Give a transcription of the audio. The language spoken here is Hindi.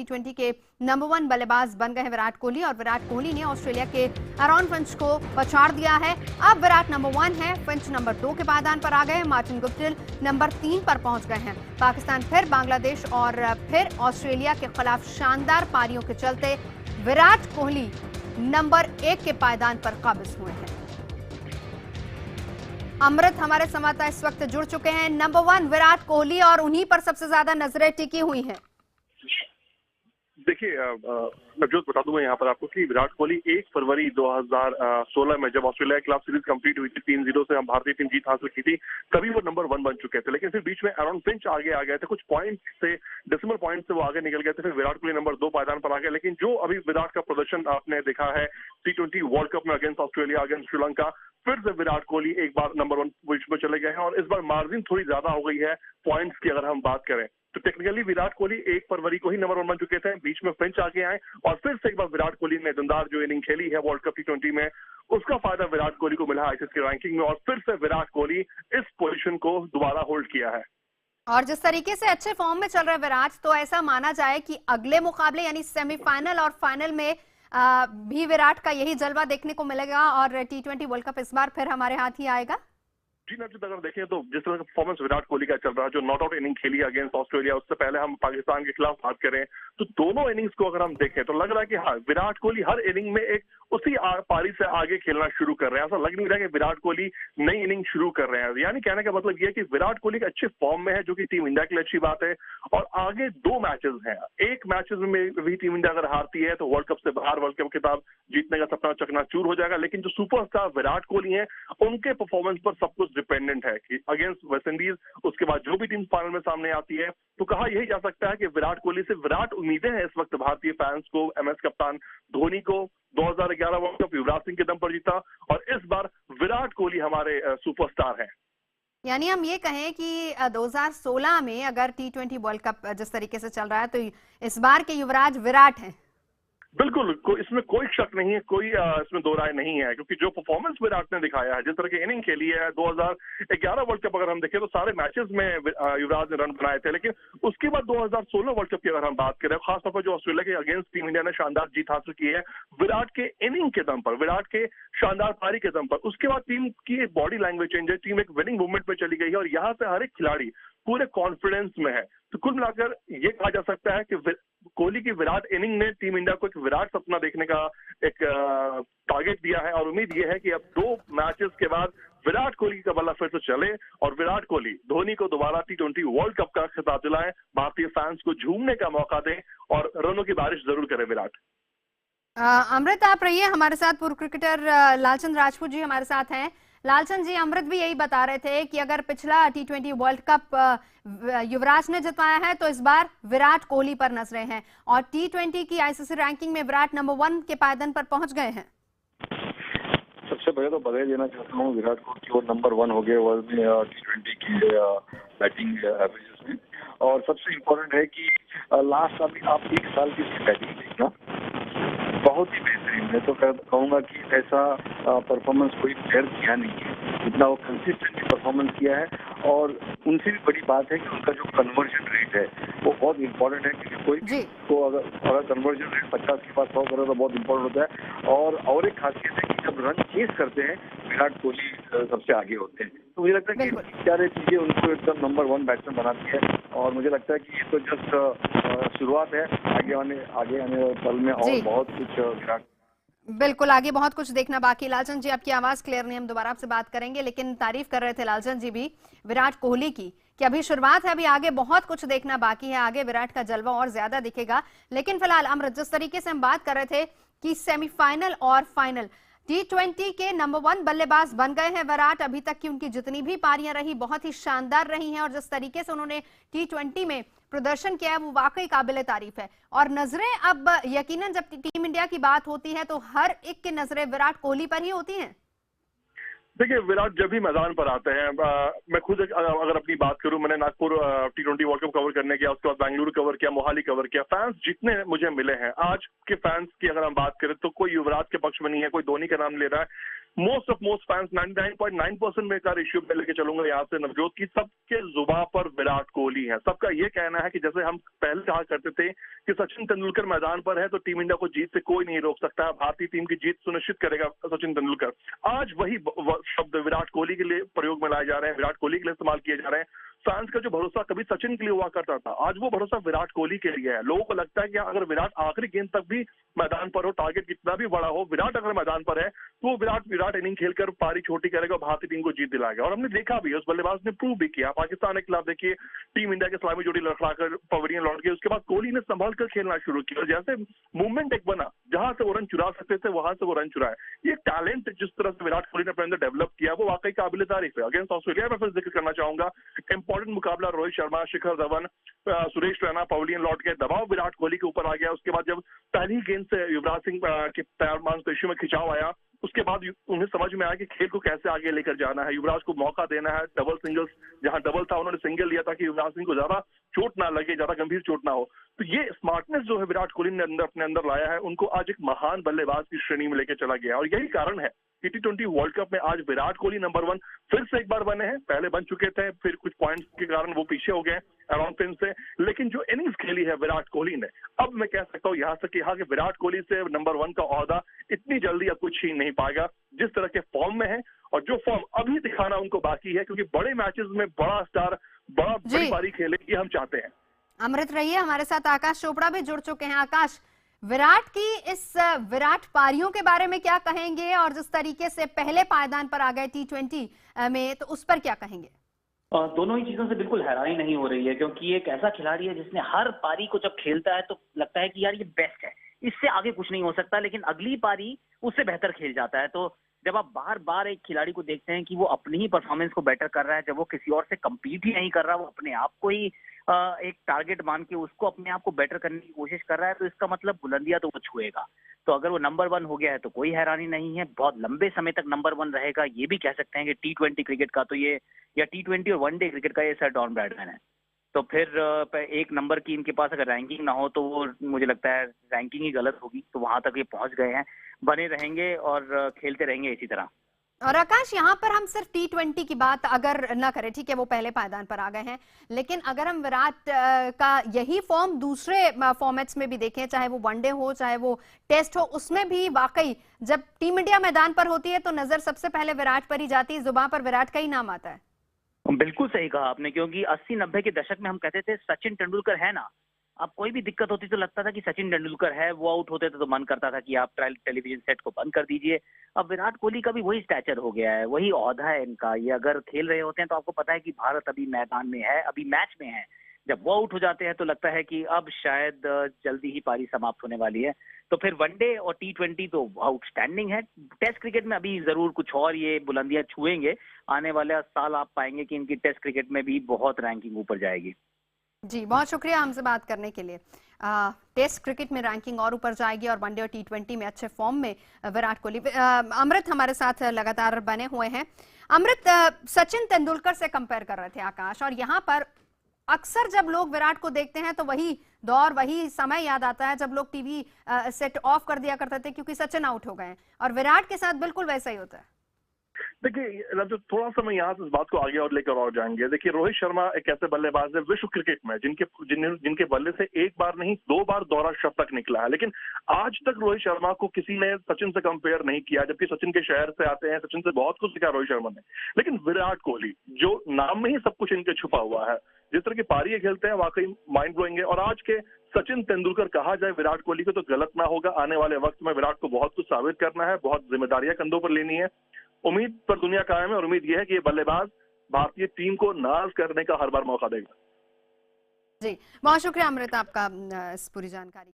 टी20 के नंबर 1 बल्लेबाज बन गए हैं विराट कोहली, और विराट कोहली ने ऑस्ट्रेलिया के एरॉन फिंच को पछाड़ दिया है। अब विराट नंबर 1 है, फिंच नंबर 2 के पायदान पर आ गए हैं, मार्टिन गुप्टिल नंबर 3 पर पहुंच गए हैं। पाकिस्तान फिर बांग्लादेश और फिर ऑस्ट्रेलिया के खिलाफ शानदार पारियों के चलते विराट कोहली नंबर 1 के पायदान पर काबिज हुए हैं। अमृत हमारे संवाददाता इस वक्त जुड़ चुके हैं। नंबर 1 विराट कोहली, और उन्हीं पर सबसे ज्यादा नजरें टिकी हुई हैं। देखिए, मैं जो बता दूं मैं यहाँ पर आपको कि विराट कोहली 1 फरवरी 2016 में जब ऑस्ट्रेलिया के खिलाफ सीरीज कंप्लीट हुई थी, 3-0 से हम भारतीय टीम जीत हासिल की थी, तभी वो नंबर 1 बन चुके थे। लेकिन फिर बीच में एरॉन फिंच आगे आ गए थे, कुछ पॉइंट से, डेसिमल पॉइंट से वो आगे निकल गए थे। फिर विराट कोहली नंबर 2 पायदान पर आ गए। लेकिन जो अभी विराट का प्रदर्शन आपने देखा है टी20 वर्ल्ड कप में अगेंस्ट ऑस्ट्रेलिया, अगेंस्ट श्रीलंका, फिर से विराट कोहली एक बार नंबर 1 पोजीशन में चले गए हैं, और इस बार मार्जिन थोड़ी ज्यादा हो गई है पॉइंट्स की अगर हम बात करें तो। टेक्निकली विराट कोहली 1 फरवरी को ही नंबर 1 बन चुके थे, बीच में फिंच आगे आए, और फिर से एक बार विराट कोहली ने दमदार जो इनिंग खेली है वर्ल्ड कप टी20 में, उसका फायदा विराट कोहली को मिला आईसीसी रैंकिंग में, और फिर से विराट कोहली इस पोजीशन को दोबारा होल्ड किया है। और जिस तरीके से अच्छे फॉर्म में चल रहा है विराट, तो ऐसा माना जाए कि अगले मुकाबले यानी सेमीफाइनल और फाइनल में भी विराट का यही जलवा देखने को मिलेगा, और टी20 वर्ल्ड कप इस बार फिर हमारे हाथ ही आएगा। जी नवजीत, अगर देखें तो जिस तरह का परफॉर्मेंस विराट कोहली का चल रहा है, जो नॉट आउट इनिंग खेली अगेंस्ट ऑस्ट्रेलिया, उससे पहले हम पाकिस्तान के खिलाफ बात करें तो दोनों इनिंग्स को अगर हम देखें तो लग रहा है कि हाँ, विराट कोहली हर इनिंग में एक उसी पारी से आगे खेलना शुरू कर रहे हैं। ऐसा लग नहीं रहा कि विराट कोहली नई इनिंग शुरू कर रहे हैं। यानी कहने का मतलब यह है कि विराट कोहली अच्छे फॉर्म में है, जो कि टीम इंडिया के लिए अच्छी बात है। और आगे 2 मैचेस हैं, एक मैचेस में भी टीम इंडिया अगर हारती है तो वर्ल्ड कप से बाहर, वर्ल्ड कप खिताब जीतने का सपना चकनाचूर हो जाएगा। लेकिन जो सुपरस्टार विराट कोहली हैं, उनके परफॉर्मेंस पर सब कुछ डिपेंडेंट है कि अगेंस्ट वेस्ट इंडीज, उसके बाद जो भी टीम फाइनल में सामने आती है, तो कहा यही जा सकता है कि विराट कोहली से विराट उम्मीदें हैं इस वक्त भारतीय फैंस को। एमएस कप्तान धोनी को 2011 वर्ल्ड कप युवराज सिंह के दम पर जीता, और इस बार विराट कोहली हमारे सुपरस्टार हैं। यानी हम ये कहें कि 2016 में अगर टी20 वर्ल्ड कप जिस तरीके से चल रहा है, तो इस बार के युवराज विराट हैं। बिल्कुल, इसमें कोई शक नहीं है, कोई इसमें दो राय नहीं है, क्योंकि जो परफॉर्मेंस विराट ने दिखाया है, जिस तरह की इनिंग खेली है, 2011 वर्ल्ड कप अगर हम देखें तो सारे मैचेस में युवराज ने रन बनाए थे। लेकिन उसके बाद 2016 वर्ल्ड कप की अगर हम बात करें, खासतौर पर जो ऑस्ट्रेलिया के अगेंस्ट टीम इंडिया ने शानदार जीत हासिल की है विराट के इनिंग के दम पर, विराट के शानदार पारी के दम पर, उसके बाद टीम की एक बॉडी लैंग्वेज चेंज है, टीम एक विनिंग मूवमेंट में चली गई है, और यहाँ से हर एक खिलाड़ी पूरे कॉन्फिडेंस में है। तो कुल मिलाकर ये कहा जा सकता है कि कोहली की विराट इनिंग ने टीम इंडिया को एक विराट सपना देखने का एक टारगेट दिया है, और उम्मीद ये है कि अब 2 मैचेस के बाद विराट कोहली का बल्ला फिर से चले, और विराट कोहली धोनी को दोबारा टी20 वर्ल्ड कप का खिताब दिलाएं, भारतीय फैंस को झूमने का मौका दें, और रनों की बारिश जरूर करे विराट। अमृत, आप रहिए हमारे साथ। पूर्व क्रिकेटर लालचंद राजपूत जी हमारे साथ हैं। लालचंद जी, अमृत भी यही बता रहे थे कि अगर पिछला टी20 वर्ल्ड कप युवराज ने जितवाया है, तो इस बार विराट कोहली पर नजरें हैं, और टी20 की आईसीसी रैंकिंग में विराट नंबर 1 के पायदान पर पहुंच गए हैं। सबसे पहले तो बधाई देना चाहता हूँ विराट कोहली, और नंबर 1 हो गए वर्ल्ड में टी20 की बैटिंग एवरेजेस में। और सबसे इम्पोर्टेंट है कि लास्ट अभी आप 1 साल की बैटिंग देखना, बहुत ही बेहतरीन। मैं तो कहूँगा कि ऐसा परफॉर्मेंस कोई प्लेयर किया नहीं है, जितना वो कंसिस्टेंटली परफॉर्मेंस किया है। और उनसे भी बड़ी बात है कि उनका जो कन्वर्जन रेट है वो बहुत इम्पोर्टेंट है, क्योंकि कोई को अगर कन्वर्जन रेट 50 के पास 100 करे तो बहुत इम्पोर्टेंट होता है। और एक खासियत है कि जब रन चेस करते हैं विराट कोहली सबसे आगे होते हैं। तो मुझे लगता है कि सारी चीजें उनको एकदम नंबर 1 बैट्समैन बनाती है, और मुझे लगता है कि ये तो जस्ट शुरुआत है, आगे आने पल में और बहुत कुछ विराट। बिल्कुल, आगे बहुत कुछ देखना बाकी। लालचंद जी, आपकी आवाज क्लियर नहीं, हम दोबारा आपसे बात करेंगे, लेकिन तारीफ कर रहे थे लालचंद जी भी विराट कोहली की कि अभी शुरुआत है, अभी आगे बहुत कुछ देखना बाकी है, आगे विराट का जलवा और ज्यादा दिखेगा। लेकिन फिलहाल अमृत, जिस तरीके से हम बात कर रहे थे कि सेमीफाइनल और फाइनल टी20 के नंबर 1 बल्लेबाज बन गए हैं विराट, अभी तक की उनकी जितनी भी पारियां रही बहुत ही शानदार रही हैं, और जिस तरीके से उन्होंने टी20 में प्रदर्शन किया है वो वाकई काबिले तारीफ है। और नजरें अब यकीनन जब टीम इंडिया की बात होती है तो हर एक की नजरें विराट कोहली पर ही होती हैं। देखिए, विराट जब भी मैदान पर आते हैं, मैं खुद अगर अपनी बात करूं, मैंने नागपुर टी20 वर्ल्ड कप कवर करने किया, उसके बाद बेंगलुरु कवर किया, मोहाली कवर किया। फैंस जितने मुझे मिले हैं आज के फैंस की अगर हम बात करें तो कोई युवराज के पक्ष में नहीं है, कोई धोनी का नाम ले रहा है, मोस्ट फैंस 99.9% में का रेशियो में लेके चलूंगा यहाँ से नवजोत की, सबके जुबान पर विराट कोहली है। सबका ये कहना है कि जैसे हम पहले कहा करते थे कि सचिन तेंदुलकर मैदान पर है तो टीम इंडिया को जीत से कोई नहीं रोक सकता, भारतीय टीम की जीत सुनिश्चित करेगा सचिन तेंदुलकर। आज वही शब्द विराट कोहली के लिए प्रयोग में लाए जा रहे हैं, विराट कोहली के लिए इस्तेमाल किए जा रहे हैं। फैंस का जो भरोसा कभी सचिन के लिए हुआ करता था, आज वो भरोसा विराट कोहली के लिए है। लोगों को लगता है कि अगर विराट आखिरी गेंद तक भी मैदान पर हो, टारगेट कितना भी बड़ा हो, विराट अगर मैदान पर है तो वो विराट इनिंग खेलकर पारी छोटी करेगा, भारतीय टीम को जीत दिलाएगा। और हमने देखा भी, उस बल्लेबाज ने प्रूव भी किया। पाकिस्तान के खिलाफ देखिए टीम इंडिया के सलामी जोड़ी लड़खड़ाकर पवेलियन लौट गई, उसके बाद कोहली ने संभल कर खेलना शुरू किया और जैसे मूवमेंट एक बना, जहां से वो रन चुरा सकते थे वहां से वो रन चुराए। ये टैलेंट जिस तरह से विराट कोहली ने अपने अंदर डेवलप किया वो वाकई काबिल तारीफ है। अगेंस्ट ऑस्ट्रेलिया में फिर जिक्र करना चाहूंगा, इंपॉर्टेंट मुकाबला, रोहित शर्मा, शिखर धवन, सुरेश रैना पवेलियन लौट के, दबाव विराट कोहली के ऊपर आ गया। उसके बाद जब पहली गेंद से युवराज सिंह के पैर मांसपेशियों में खिंचाव आया, उसके बाद उन्हें समझ में आया कि खेल को कैसे आगे लेकर जाना है, युवराज को मौका देना है। डबल सिंगल्स, जहां डबल था उन्होंने सिंगल लिया ताकि युवराज सिंह को ज्यादा चोट ना लगे, ज्यादा गंभीर चोट ना हो। तो ये स्मार्टनेस जो है विराट कोहली ने अपने अंदर लाया है, उनको आज एक महान बल्लेबाज की श्रेणी में लेकर चला गया। और यही कारण है कि T20 वर्ल्ड कप में आज विराट कोहली नंबर 1 फिर से एक बार बने हैं। पहले बन चुके थे, फिर कुछ पॉइंट्स के कारण वो पीछे हो गए अराउंड फिन से, लेकिन जो इनिंग्स खेली है विराट कोहली ने, अब मैं कह सकता हूँ यहाँ तक कि विराट कोहली से नंबर 1 का ओहदा इतनी जल्दी अब कुछ छीन नहीं पाएगा। जिस तरह के फॉर्म में है और जो फॉर्म अभी दिखाना उनको बाकी है, क्योंकि बड़े मैचेस में बड़ा स्टार बड़ी पारी खेले, ये हम चाहते हैं। अमृत रहिए हमारे साथ। आकाश चोपड़ा भी जुड़ चुके हैं। आकाश, विराट की इस विराट पारियों के बारे में क्या कहेंगे, और जिस तरीके से पहले पायदान पर आ गए T20 में, तो उस पर क्या कहेंगे? दोनों ही चीजों से बिल्कुल हैरानी नहीं हो रही है, क्योंकि एक ऐसा खिलाड़ी है जिसने हर पारी को जब खेलता है तो लगता है कि यार ये बेस्ट है, इससे आगे कुछ नहीं हो सकता, लेकिन अगली पारी उससे बेहतर खेल जाता है। तो जब आप बार बार एक खिलाड़ी को देखते हैं कि वो अपनी ही परफॉर्मेंस को बेटर कर रहा है, जब वो किसी और से कम्पीट ही नहीं कर रहा, वो अपने आप को ही एक टारगेट मान के उसको अपने आप को बेटर करने की कोशिश कर रहा है, तो इसका मतलब बुलंदियां तो वो छुएगा। तो अगर वो नंबर 1 हो गया है तो कोई हैरानी नहीं है, बहुत लंबे समय तक नंबर 1 रहेगा। ये भी कह सकते हैं कि T20 क्रिकेट का तो ये, या T20 और वनडे क्रिकेट का ये सर डॉन ब्रैडमैन है। तो फिर एक नंबर की इनके पास अगर रैंकिंग ना हो तो वो, मुझे लगता है रैंकिंग ही गलत होगी। तो वहां तक ये पहुंच गए हैं, बने रहेंगे और खेलते रहेंगे इसी तरह। और आकाश, यहाँ पर हम सिर्फ T20 की बात अगर न करें, ठीक है वो पहले पायदान पर आ गए हैं, लेकिन अगर हम विराट का यही फॉर्म दूसरे फॉर्मेट्स में भी देखें, चाहे वो वनडे हो चाहे वो टेस्ट हो, उसमें भी वाकई जब टीम इंडिया मैदान पर होती है तो नजर सबसे पहले विराट पर ही जाती है, जुबान पर विराट का ही नाम आता है। बिल्कुल सही कहा आपने, क्योंकि 80-90 के दशक में हम कहते थे सचिन तेंदुलकर है ना, अब कोई भी दिक्कत होती तो लगता था कि सचिन तेंदुलकर है, वो आउट होते थे तो मन करता था कि आप टेलीविजन सेट को बंद कर दीजिए। अब विराट कोहली का भी वही स्टैचर हो गया है, वही ओहदा है इनका। ये अगर खेल रहे होते हैं तो आपको पता है कि भारत अभी मैदान में है, अभी मैच में है। जब वो आउट हो जाते हैं तो लगता है कि अब शायद जल्दी ही पारी समाप्त होने वाली है। तो फिर वनडे और T20 तो आउटस्टैंडिंग है। टेस्ट क्रिकेट में अभी जरूर कुछ और ये बुलंदियां छुएंगे। आने वाले साल आप पाएंगे कि इनकी टेस्ट क्रिकेट में भी बहुत रैंकिंग ऊपर जाएगी। जी, बहुत शुक्रिया हमसे बात करने के लिए। टेस्ट क्रिकेट में रैंकिंग और ऊपर जाएगी और वनडे और T20 में अच्छे फॉर्म में विराट कोहली। अमृत हमारे साथ लगातार बने हुए हैं। अमृत, सचिन तेंदुलकर से कंपेयर कर रहे थे आकाश, और यहाँ पर अक्सर जब लोग विराट को देखते हैं तो वही दौर, वही समय याद आता है जब लोग टीवी सेट ऑफ कर दिया करते थे क्योंकि सचिन आउट हो गए, और विराट के साथ बिल्कुल वैसा ही होता है। देखिए, जो थोड़ा सा मैं यहाँ से इस बात को आगे और लेकर और जाएंगे। देखिए, रोहित शर्मा एक ऐसे बल्लेबाज है विश्व क्रिकेट में जिनके बल्ले से एक बार नहीं 2 बार दोहरा शतक निकला है, लेकिन आज तक रोहित शर्मा को किसी ने सचिन से कंपेयर नहीं किया, जबकि सचिन के शहर से आते हैं, सचिन से बहुत कुछ सीखा रोहित शर्मा ने। लेकिन विराट कोहली, जो नाम में ही सब कुछ इनके छुपा हुआ है, जिस तरह की पारी ये खेलते हैं, वाकई माइंड ब्लोइंग है। और आज के सचिन तेंदुलकर कहा जाए विराट कोहली को तो गलत ना होगा। आने वाले वक्त में विराट को बहुत कुछ साबित करना है, बहुत जिम्मेदारियां कंधों पर लेनी है। उम्मीद पर दुनिया कायम है, और उम्मीद यह है कि ये बल्लेबाज भारतीय टीम को नाज करने का हर बार मौका देगा। जी, बहुत शुक्रिया अमृत आपका इस पूरी जानकारी।